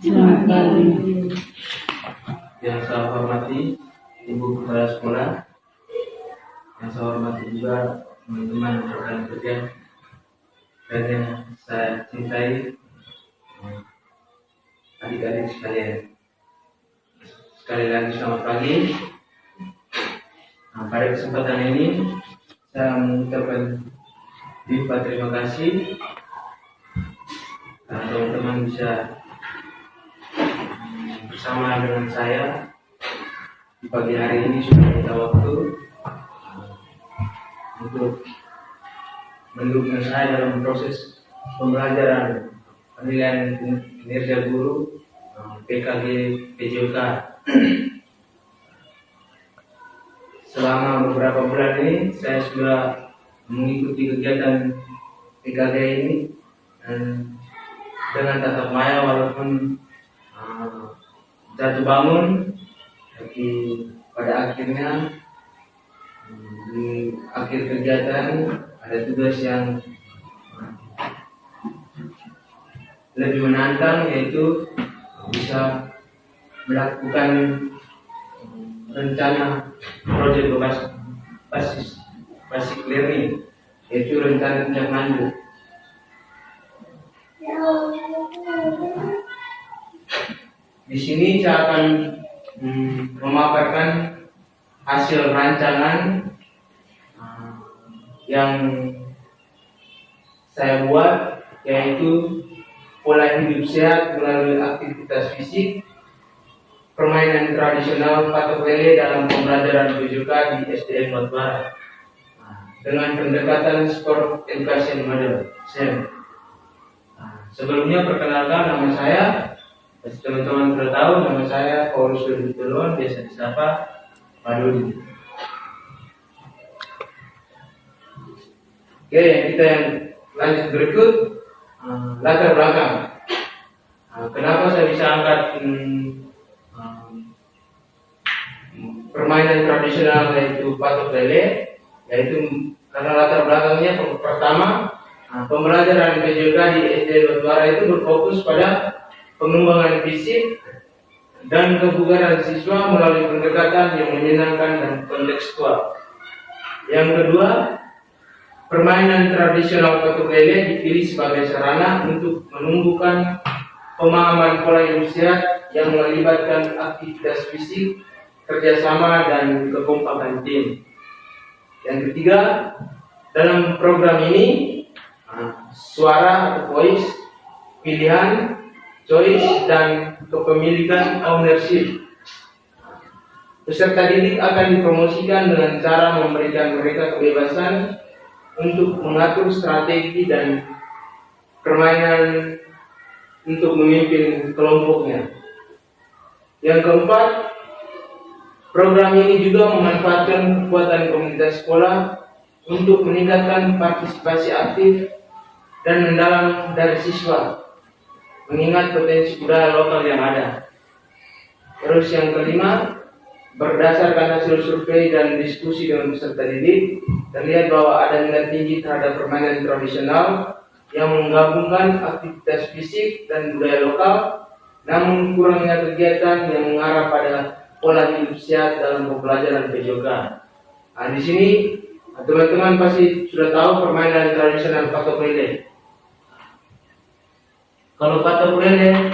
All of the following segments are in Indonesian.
Selamat pagi. Yang saya hormati Ibu Kepala Sekolah, yang saya hormati juga teman-teman rekan kerja dan yang saya cintai adik-adik sekalian. Sekali lagi selamat pagi. Pada kesempatan ini saya mengucapkan lipat terima kasih karena teman-teman bisa bersama dengan saya di pagi hari ini. Sudah ada waktu untuk mendukung saya dalam proses pembelajaran penilaian kinerja guru PKG PJOK. Selama beberapa bulan ini saya sudah mengikuti kegiatan PKG ini dan dengan tatap maya, walaupun jatuh bangun, tapi pada akhirnya di akhir kegiatan ada tugas yang lebih menantang, yaitu bisa melakukan rencana proyek basic learning, yaitu rencana tindak lanjut. Di sini saya akan memaparkan hasil rancangan yang saya buat, yaitu pola hidup sehat melalui aktivitas fisik, permainan tradisional patok lele dalam pembelajaran PJOK di SDN Batubara dengan pendekatan sport education model SEM. Sebelumnya perkenalkan, nama saya, teman-teman sudah tahu, nama saya Paulus Doditulon, biasa disapa Pak Dodi. Oke, kita yang lanjut berikut, latar belakang. Kenapa saya bisa angkat permainan tradisional yaitu patok lele, yaitu karena latar belakangnya pertama, pembelajaran PJOK di SD Batubara itu berfokus pada pengembangan fisik dan kebugaran siswa melalui pendekatan yang menyenangkan dan kontekstual. Yang kedua, permainan tradisional patok lele dipilih sebagai sarana untuk menumbuhkan pemahaman pola hidup sehat yang melibatkan aktivitas fisik, kerjasama, dan kekompakan tim. Yang ketiga, dalam program ini suara atau voice, pilihan, choice, dan kepemilikan ownership. Peserta didik akan dipromosikan dengan cara memberikan mereka kebebasan untuk mengatur strategi dan permainan untuk memimpin kelompoknya. Yang keempat, program ini juga memanfaatkan kekuatan komunitas sekolah untuk meningkatkan partisipasi aktif dan mendalam dari siswa, mengingat potensi budaya lokal yang ada. Terus yang kelima, berdasarkan hasil survei dan diskusi dengan peserta didik, terlihat bahwa ada minat tinggi terhadap permainan tradisional yang menggabungkan aktivitas fisik dan budaya lokal, namun kurangnya kegiatan yang mengarah pada pola hidup sehat dalam pembelajaran PJOK. Di sini teman-teman pasti sudah tahu permainan tradisional patok lele. Kalau patok lele,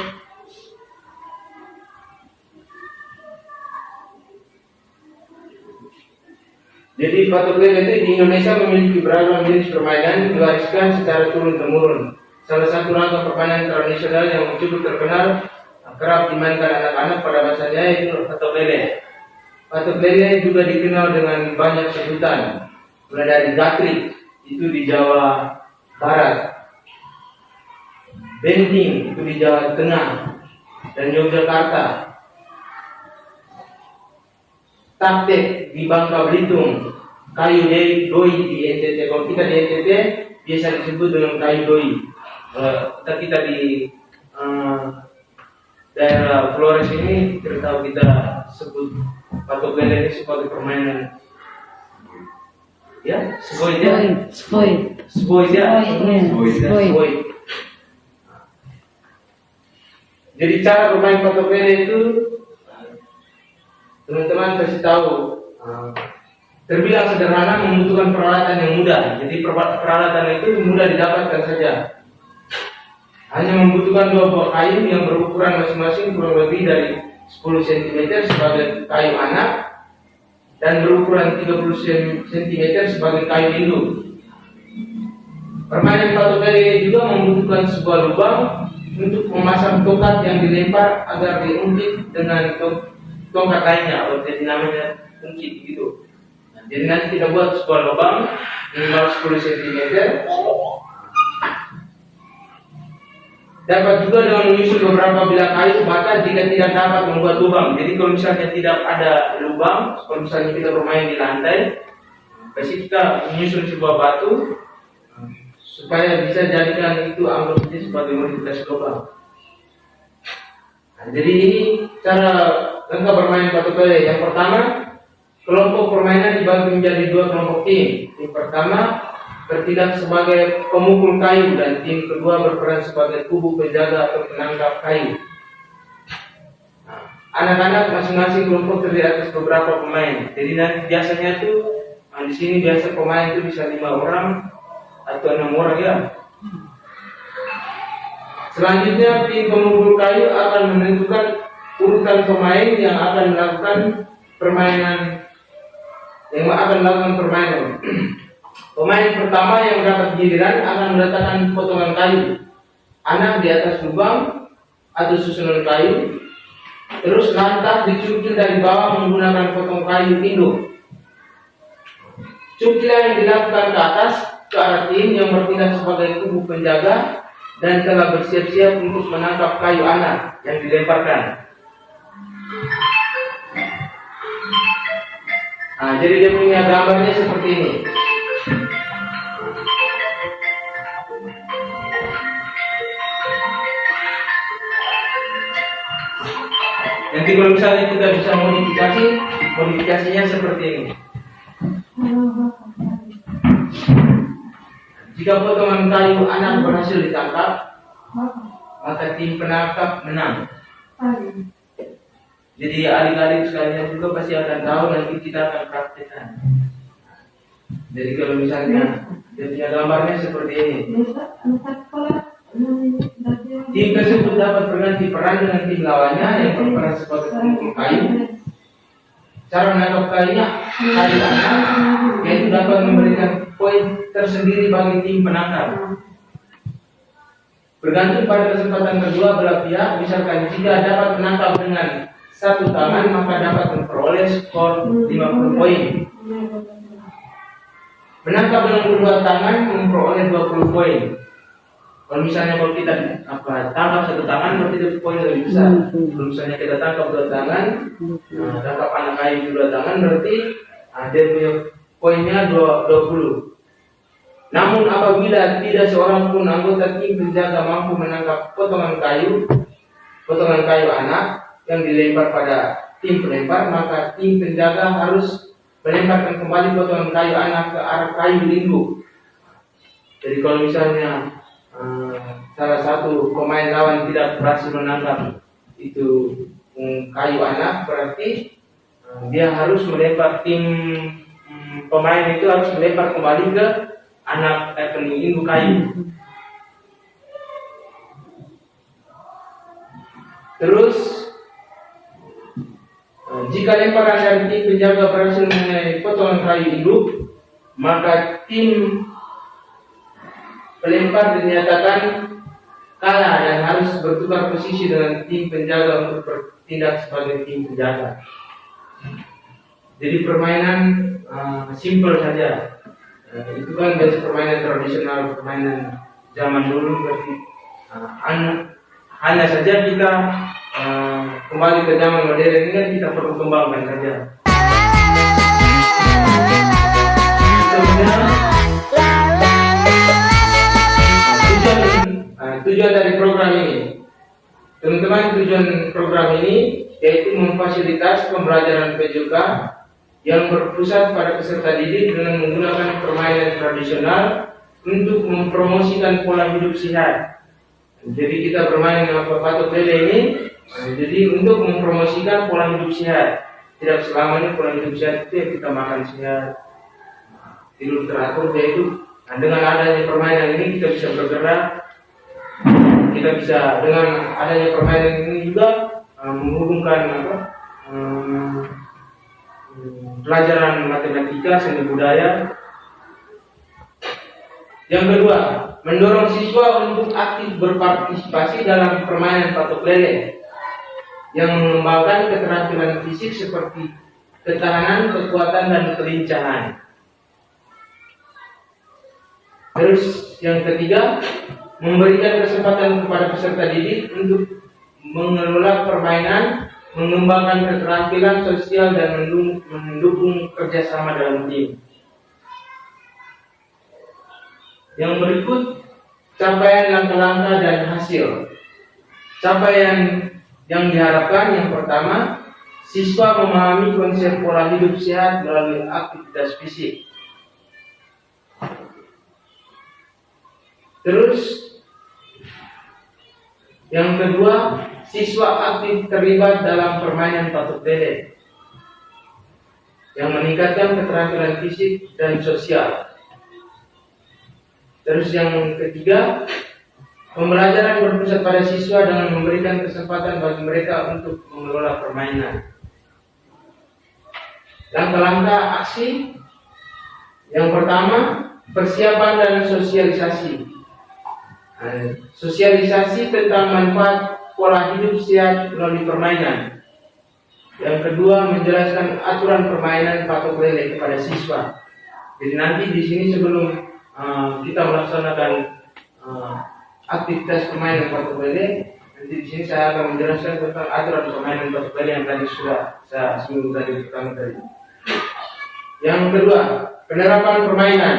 jadi patok lele itu di Indonesia memiliki beragam jenis permainan diwariskan secara turun-temurun. Salah satu rangka permainan tradisional yang cukup terkenal kerap dimainkan anak-anak pada masanya yaitu patok lele. Patok lele juga dikenal dengan banyak sebutan, mulai dari gatrik itu di Jawa Barat, benting itu di Jawa Tengah dan Yogyakarta, taptek di Bangka Belitung, kayu doi di NTT. Kalau kita di NTT biasa disebut dengan kayu doi. Kita di daerah Flores ini tertahu kita sebut patok lele ini sebagai permainan, ya, spoi. Jadi cara bermain patopele itu teman-teman kasih tahu terbilang sederhana, membutuhkan peralatan yang mudah. Jadi peralatan itu mudah didapatkan saja. Hanya membutuhkan 2 buah kayu yang berukuran masing-masing kurang lebih dari 10 cm sebagai kayu anak dan berukuran 30 cm sebagai kayu induk. Permainan patopele ini juga membutuhkan sebuah lubang untuk memasang tongkat yang dilempar agar diungkit dengan tongkat lainnya, atau jadi namanya ungkit gitu. Nah, jadi nanti kita buat sebuah lubang minimal 10 cm. Dapat juga dengan menyusun beberapa bilah kayu bata jika tidak dapat membuat lubang. Jadi kalau misalnya tidak ada lubang, kalau misalnya kita bermain di lantai, pasti kita menyusun sebuah batu supaya bisa jadikan itu anggap itu sebagai modifikasi lubang. Nah, jadi ini cara lengkap bermain patopele. Yang pertama, kelompok permainan dibagi menjadi 2 kelompok tim. Tim pertama bertindak sebagai pemukul kayu dan tim kedua berperan sebagai kubu penjaga atau penangkap kayu. Nah, anak-anak masing-masing kelompok terdiri atas beberapa pemain. Jadi nanti biasanya tuh di sini biasa pemain itu bisa 5 orang atau 6 orang ya. Selanjutnya tim pemukul kayu akan menentukan urutan pemain yang akan melakukan permainan. Pemain pertama yang mendapat giliran akan meletakkan potongan kayu anak di atas lubang atau susunan kayu, terus lantas dicukil dari bawah menggunakan potong kayu induk. Cukilan yang dilakukan ke atas ke arah tim yang bertindak sebagai kubu penjaga dan telah bersiap-siap untuk menangkap kayu anak yang dilemparkan. Nah, jadi dia punya gambarnya seperti ini. Nanti kalau misalnya kita bisa modifikasinya seperti ini. Jika potongan kayu anak berhasil ditangkap, maka tim penangkap menang. Jadi adik-adik sekalian juga pasti akan tahu, nanti kita akan praktekkan. Jadi kalau misalnya dia punya gambarnya seperti ini. Tim tersebut dapat berganti peran dengan tim lawannya yang berperan sebagai pemukul kayu. Cara menangkap kayu anak yaitu dapat memberikan poin tersendiri bagi tim penangkap. Bergantung pada kesempatan kedua belah pihak, misalkan jika dapat menangkap dengan 1 tangan maka dapat memperoleh skor 50 poin. Menangkap dengan kedua tangan memperoleh 20 poin. Kalau misalnya kalau kita tangkap 1 tangan berarti itu poin lebih besar. Kalau misalnya kita tangkap 2 tangan, tangkap anak kayu 2 tangan berarti dia punya poinnya 20. Namun apabila tidak seorang pun anggota tim penjaga mampu menangkap potongan kayu anak yang dilempar pada tim pelempar, maka tim penjaga harus melemparkan kembali potongan kayu anak ke arah kayu induk. Jadi kalau misalnya salah satu pemain lawan tidak berhasil menangkap itu kayu anak, berarti dia harus melempar, tim pemain itu harus melempar kembali ke anak induk kayu. Terus jika lemparan dari tim penjaga berhasil mengenai potongan kayu induk, maka tim pelempar dinyatakan kalah dan harus bertukar posisi dengan tim penjaga untuk bertindak sebagai tim penjaga. Jadi permainan simple saja. Itu kan biasa permainan tradisional, permainan zaman dulu, berarti hanya saja kita kembali ke zaman modern ini kan kita perlu kembangkan saja. Tujuan dari program ini, teman-teman, tujuan program ini yaitu memfasilitasi pembelajaran PJK yang berpusat pada peserta didik dengan menggunakan permainan tradisional untuk mempromosikan pola hidup sehat. Jadi kita bermain patok lele ini, jadi untuk mempromosikan pola hidup sehat. Tidak selamanya pola hidup sehat itu kita makan sehat, tidur teratur, yaitu dengan adanya permainan ini kita bisa bergerak, kita bisa dengan adanya permainan ini juga menghubungkan pelajaran matematika, seni budaya. Yang kedua, mendorong siswa untuk aktif berpartisipasi dalam permainan patok lele yang mengembangkan keterampilan fisik seperti ketahanan, kekuatan, dan kelincahan. Terus yang ketiga, memberikan kesempatan kepada peserta didik untuk mengelola permainan, mengembangkan keterampilan sosial, dan mendukung kerjasama dalam tim. Yang berikut, capaian langkah-langkah dan hasil. Capaian yang diharapkan, yang pertama, siswa memahami konsep pola hidup sehat melalui aktivitas fisik. Terus, yang kedua, siswa aktif terlibat dalam permainan patok lele yang meningkatkan keterampilan fisik dan sosial. Terus yang ketiga, pembelajaran berpusat pada siswa dengan memberikan kesempatan bagi mereka untuk mengelola permainan. Langkah-langkah aksi. Yang pertama, persiapan dan sosialisasi. Sosialisasi tentang manfaat pola hidup sehat melalui permainan. Yang kedua, menjelaskan aturan permainan patok lele kepada siswa. Jadi nanti di sini sebelum kita melaksanakan aktivitas permainan patok lele, nanti di sini saya akan menjelaskan tentang aturan permainan patok lele yang tadi sudah saya singgung tadi pertama tadi. Yang kedua, penerapan permainan.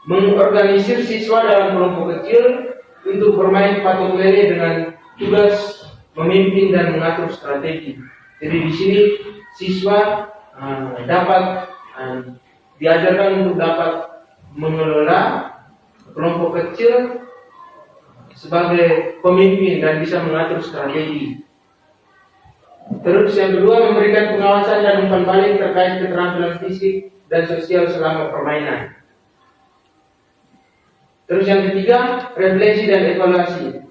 Mengorganisir siswa dalam kelompok kecil untuk bermain patok lele dengan tugas memimpin dan mengatur strategi. Jadi di sini siswa dapat diajarkan untuk dapat mengelola kelompok kecil sebagai pemimpin dan bisa mengatur strategi. Terus yang kedua, memberikan pengawasan dan umpan balik terkait keterampilan fisik dan sosial selama permainan. Terus yang ketiga, refleksi dan evaluasi.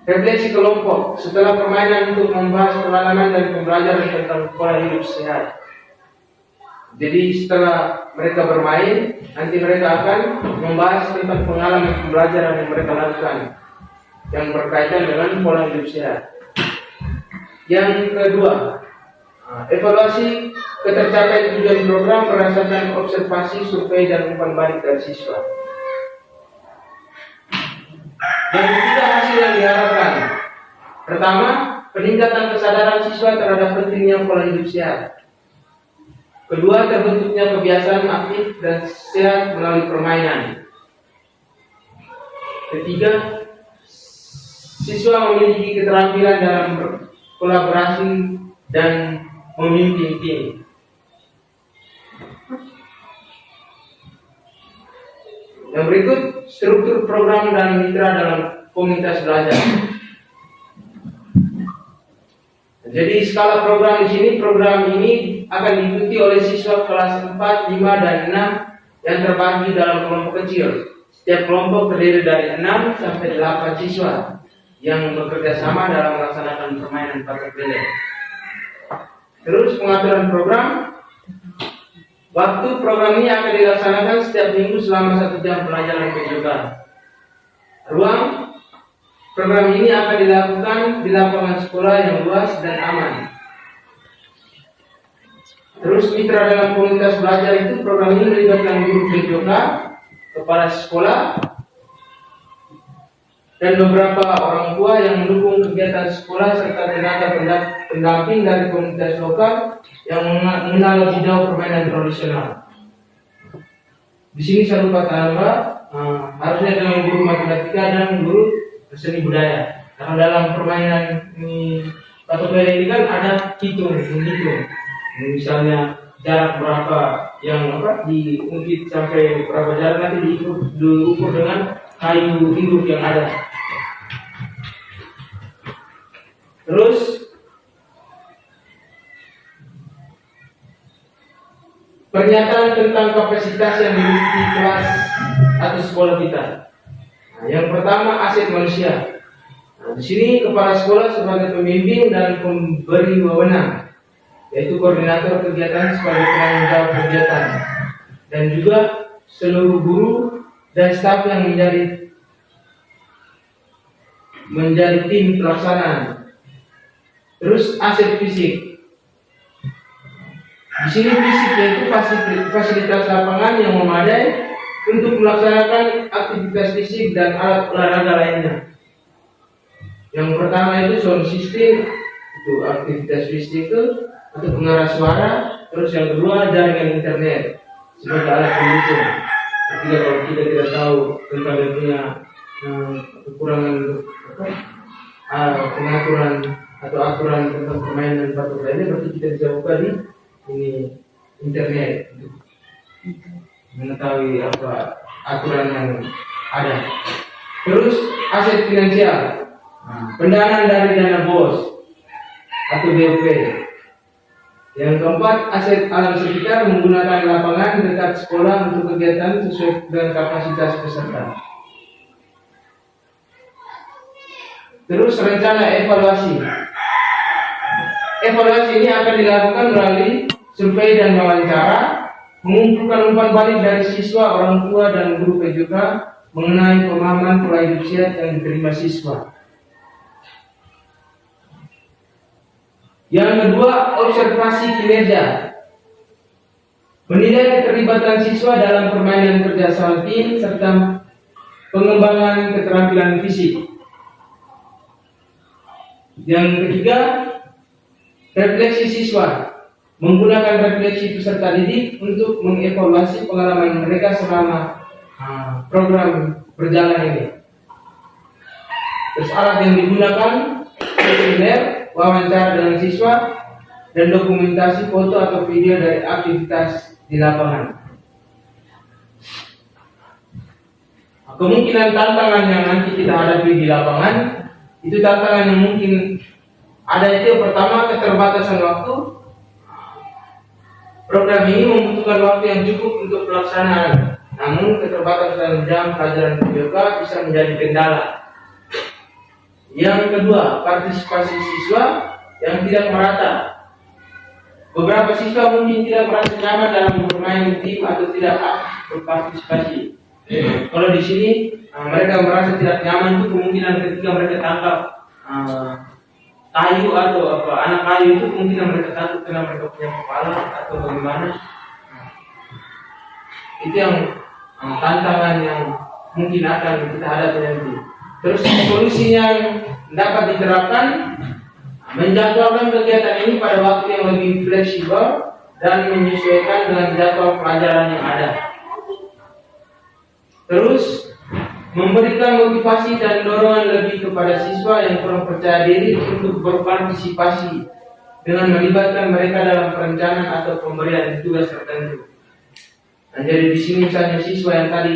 Refleksi kelompok setelah permainan untuk membahas pengalaman dan pembelajaran tentang pola hidup sehat. Jadi setelah mereka bermain, nanti mereka akan membahas tentang pengalaman pembelajaran yang mereka lakukan yang berkaitan dengan pola hidup sehat. Yang kedua, evaluasi ketercapaian tujuan program berdasarkan observasi, survei, dan umpan balik dari siswa. Yang ketiga, hasil yang diharapkan. Pertama, peningkatan kesadaran siswa terhadap pentingnya pola hidup sehat. Kedua, terbentuknya kebiasaan aktif dan sehat melalui permainan. Ketiga, siswa memiliki keterampilan dalam berkolaborasi dan memimpin tim. Yang berikut, struktur program dan mitra dalam komunitas belajar. Jadi skala program di sini, program ini akan diikuti oleh siswa kelas 4, 5, dan 6 yang terbagi dalam kelompok kecil. Setiap kelompok terdiri dari 6 sampai 8 siswa yang bekerja sama dalam melaksanakan permainan patok lele. Terus pengaturan program. Waktu program ini akan dilaksanakan setiap minggu selama 1 jam pelajaran PJK. Ruang program ini akan dilakukan di lapangan sekolah yang luas dan aman. Terus mitra dalam komunitas belajar itu, program ini melibatkan guru PJK, kepala sekolah, dan beberapa orang tua yang mendukung kegiatan sekolah serta tenaga pendamping dari komunitas lokal yang mengenal lebih jauh permainan tradisional. Di sini saya lupa tambah, harusnya dengan guru matematika dan guru seni budaya. Karena dalam permainan ini patok lele ini kan ada menghitung. Misalnya jarak berapa yang diungkit sampai berapa jarak nanti diukur dengan kayu hidup yang ada. Terus pernyataan tentang kapasitas yang dimiliki kelas atau sekolah kita. Nah, yang pertama, aset manusia. Nah, di sini kepala sekolah sebagai pembimbing dan pemberi wewenang, yaitu koordinator kegiatan sebagai penanggung jawab kegiatan, dan juga seluruh guru dan staf yang menjadi tim pelaksanaan. Terus aset fisik. Di sini fisik yaitu fasilitas lapangan yang memadai untuk melaksanakan aktivitas fisik dan alat olahraga lainnya. Yang pertama itu sound system, itu aktivitas fisik itu untuk pengarah suara. Terus yang kedua jaringan internet sebagai alat pendukung. Ketiga, kalau kita tidak tahu tentang dia punya kekurangan pengaturan atau aturan tentang permainan batu lainnya, berarti kita bisa buka di ini internet untuk mengetahui apa aturan yang ada. Terus aset finansial, pendanaan dari dana BOS atau BOP. Yang keempat, aset alam sekitar menggunakan lapangan dekat sekolah untuk kegiatan sesuai dengan kapasitas peserta. Terus rencana evaluasi. Evaluasi ini akan dilakukan melalui survei dan wawancara, mengumpulkan umpan balik dari siswa, orang tua, dan guru PJK mengenai pemahaman pola hidup sehat yang diterima siswa. Yang kedua, observasi kinerja. Menilai keterlibatan siswa dalam permainan kerjasama tim serta pengembangan keterampilan fisik. Yang ketiga, refleksi siswa. Menggunakan refleksi peserta didik untuk mengevaluasi pengalaman mereka selama program berjalan ini. Terus alat yang digunakan, kuesioner, wawancara dengan siswa, dan dokumentasi foto atau video dari aktivitas di lapangan. Kemungkinan tantangan yang nanti kita hadapi di lapangan, itu tantangan yang mungkin ada itu. Pertama, keterbatasan waktu. Program ini membutuhkan waktu yang cukup untuk pelaksanaan, namun keterbatasan jam pelajaran PJK bisa menjadi kendala. Yang kedua, partisipasi siswa yang tidak merata. Beberapa siswa mungkin tidak merasa nyaman dalam bermain tim atau tidak berpartisipasi. Kalau di sini mereka merasa tidak nyaman, itu kemungkinan ketika mereka tangkap kayu atau anak kayu, itu kemungkinan mereka takut karena mereka punya kepala atau bagaimana. Itu yang tantangan yang mungkin akan kita hadapi nanti. Terus solusi yang dapat diterapkan, menjadwalkan kegiatan ini pada waktu yang lebih fleksibel dan menyesuaikan dengan jadwal pelajaran yang ada. Terus memberikan motivasi dan dorongan lebih kepada siswa yang kurang percaya diri untuk berpartisipasi dengan melibatkan mereka dalam perencanaan atau pemberian tugas tertentu. Nah, jadi di sini misalnya siswa yang tadi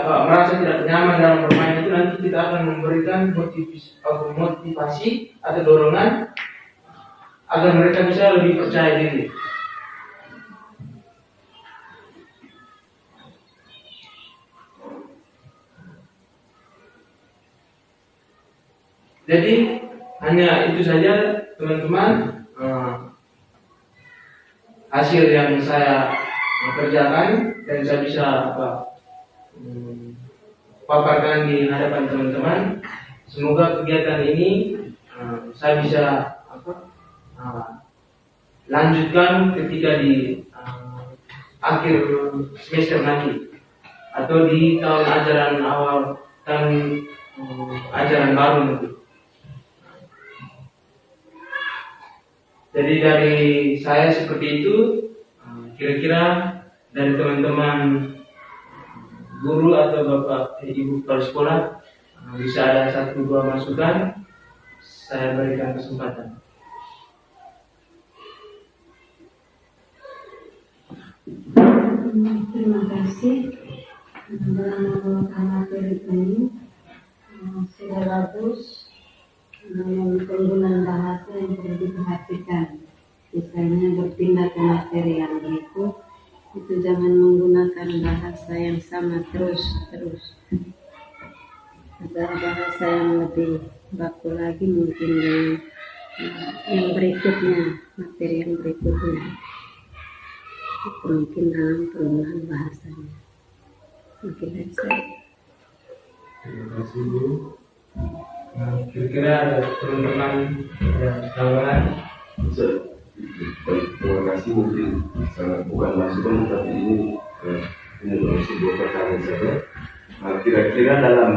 merasa tidak nyaman dalam bermain, itu nanti kita akan memberikan motivasi atau dorongan agar mereka bisa lebih percaya diri. Jadi hanya itu saja teman-teman hasil yang saya kerjakan dan saya bisa paparkan di hadapan teman-teman. Semoga kegiatan ini saya bisa lanjutkan ketika di akhir semester nanti atau di tahun ajaran awal, tahun ajaran baru nanti. Jadi dari saya seperti itu. Kira-kira dari teman-teman guru atau bapak ibu kepala sekolah bisa ada 1-2 masukan, saya berikan kesempatan. Terima kasih. Dalam membawakan materi ini sudah bagus. Penggunaan bahasa yang perlu diperhatikan, misalnya berpindah ke materi yang berikut, itu jangan menggunakan bahasa yang sama terus. Ada bahasa yang lebih baku lagi mungkin yang berikutnya, materi yang berikutnya. Itu mungkin dalam penggunaan bahasanya. Mungkin dari saya. Terima kasih Bu. Kira-kira ada teman-teman yang tambahan? Baik, terima kasih. Mungkin bukan masukan tapi ini sebuah pertanyaan saja. Kira-kira dalam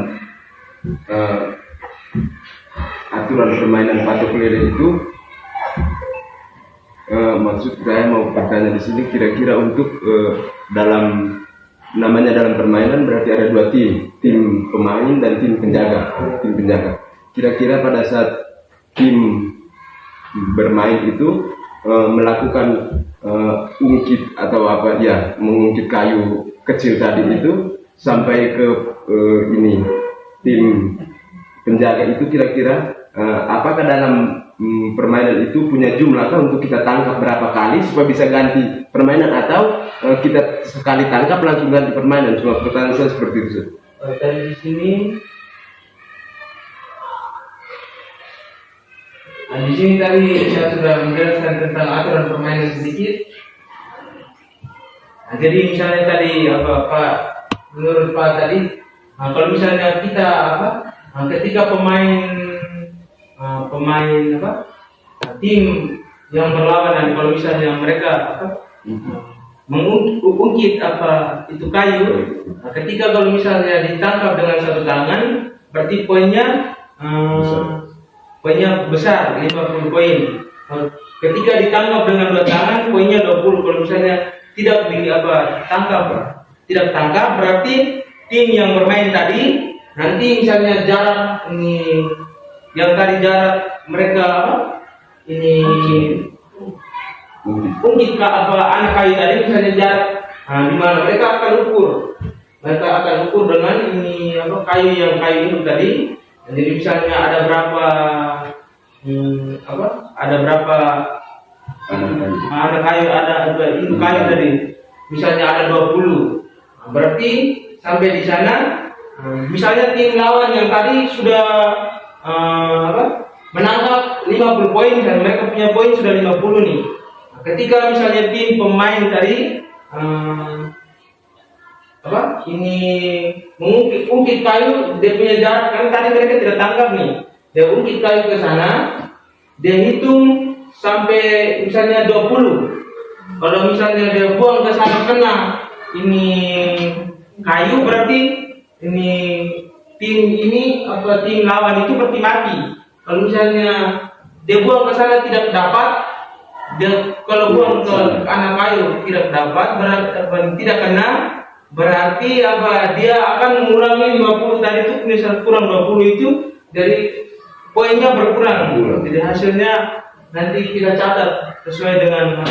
aturan permainan patok lele itu, maksud saya mau bertanya di sini, kira-kira untuk dalam permainan berarti ada dua tim pemain dan tim penjaga. Kira-kira pada saat tim bermain itu melakukan ungkit atau apa ya, mengungkit kayu kecil tadi itu sampai ke ini tim penjaga itu, kira-kira apakah dalam permainan itu punya jumlah atau untuk kita tangkap berapa kali supaya bisa ganti permainan, atau kita sekali tangkap langsung ganti permainan? Cuma pertanyaan saya seperti itu. Tadi di sini tadi saya sudah menjelaskan tentang aturan permainan sedikit. Jadi misalnya tadi menurut Pak tadi, kalau misalnya kita ketika pemain tim yang berlawanan, kalau misalnya mereka mengungkit itu kayu, ketika kalau misalnya ditangkap dengan satu tangan, berarti poinnya besar, 50 poin. Ketika ditangkap dengan dua tangan, poinnya 20. Kalau misalnya tidak tangkap, berarti tim yang bermain tadi nanti misalnya jarak ini, yang tadi jarak mereka ungkit anak kayu tadi, misalnya jarak di mana mereka akan ukur dengan ini kayu itu tadi. Jadi misalnya ada berapa anak kayu, ada induk kayu tadi, misalnya ada 20, berarti sampai di sana misalnya tim lawan yang tadi sudah menangkap 50 poin dan mereka punya poin sudah 50 nih. Ketika misalnya tim pemain tadi ini mengungkit kayu, dia punya jarak, kan tadi mereka tidak tangkap nih, dia ungkit kayu ke sana, dia hitung sampai misalnya 20. Kalau misalnya dia buang ke sana kena ini kayu, berarti ini tim lawan itu berarti mati. Kalau misalnya dia buang ke sana tidak dapat, kalau buang ke anak kayu tidak dapat, berarti tidak kena, berarti dia akan mengurangi 50 tadi itu, misal kurang 20 itu, jadi poinnya berkurang. Jadi hasilnya nanti kita catat sesuai dengan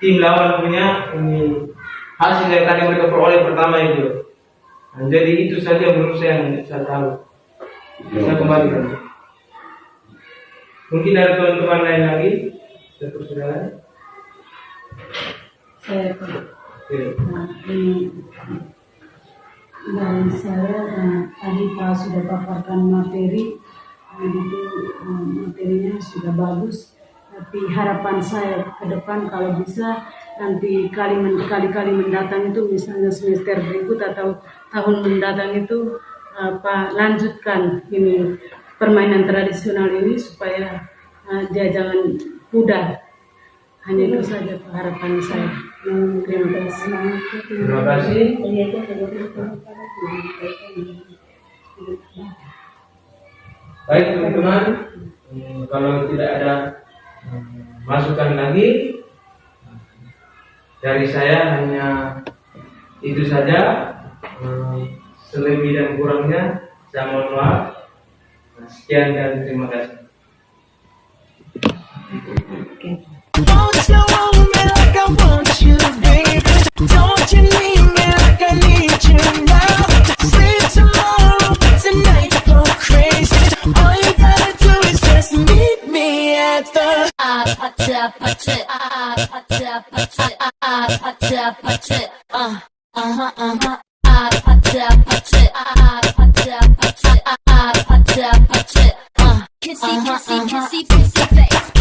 tim lawan punya ini hasil yang tadi mereka peroleh pertama itu. Jadi itu saja menurut saya yang saya tahu. Saya kembalikan. Mungkin ada teman-teman lain lagi, saudara. Saya dari saya tadi Pak sudah paparkan materi, itu materinya sudah bagus. Tapi harapan saya ke depan kalau bisa nanti kali-kali mendatang itu, misalnya semester berikut atau tahun mendatang itu Pak lanjutkan ini permainan tradisional ini supaya dia jangan pudar. Hanya itu saja harapan saya. Terima kasih. Terima kasih. Baik teman-teman, kalau tidak ada masukan lagi dari saya, hanya itu saja. Selebih dan kurangnya saya mohon maaf. Sekian dan terima kasih. Don't you want me like I want you, baby? Don't you need me like I need you now? Say tomorrow, but tonight go crazy. All you gotta do is Kissy, kissy, kissy, kissy face.